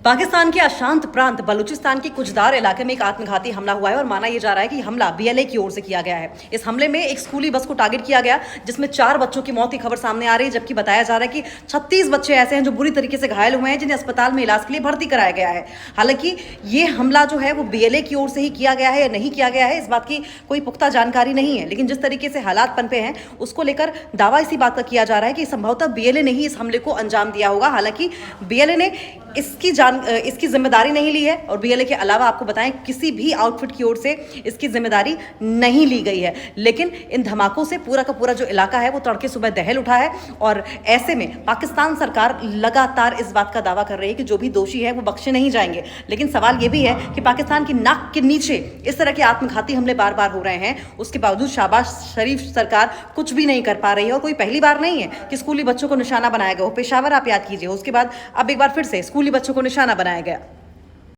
पाकिस्तान के अशांत प्रांत बलूचिस्तान के कुचदार इलाके में एक आत्मघाती हमला हुआ है और माना यह जा रहा है कि हमला बीएलए की ओर से किया गया है। इस हमले में एक स्कूली बस को टारगेट किया गया, जिसमें 4 बच्चों की मौत की खबर सामने आ रही है, जबकि बताया जा रहा है कि 36 बच्चे ऐसे हैं जो बुरी तरीके से घायल हुए हैं, जिन्हें अस्पताल में इलाज के लिए भर्ती कराया गया है। हालांकि ये हमला जो है वो बीएलए की ओर से ही किया गया है या नहीं किया गया है, इस बात की कोई पुख्ता जानकारी नहीं है। लेकिन जिस तरीके से हालात पनपे हैं उसको लेकर दावा इसी बात का किया जा रहा है कि संभवतः बीएलए ने ही इस हमले को अंजाम दिया होगा। हालांकि बीएलए ने इसकी जिम्मेदारी नहीं ली है और बीएलए के अलावा आपको बताएं किसी भी आउटफिट की ओर से इसकी जिम्मेदारी नहीं ली गई है। लेकिन इन धमाकों से पूरा का पूरा जो इलाका है वो तड़के सुबह दहल उठा है और ऐसे में पाकिस्तान सरकार लगातार इस बात का दावा कर रही है कि जो भी दोषी है वो बख्शे नहीं जाएंगे। लेकिन सवाल ये भी है कि पाकिस्तान की नाक के नीचे इस तरह के आत्मघाती हमले बार बार हो रहे हैं, उसके बावजूद शहबाज शरीफ सरकार कुछ भी नहीं कर पा रही है। और कोई पहली बार नहीं है कि स्कूली बच्चों को निशाना बनाया गया हो। पेशावर आप याद कीजिए, उसके बाद अब एक बार फिर से स्कूली बच्चों को निशाना बनाया गया।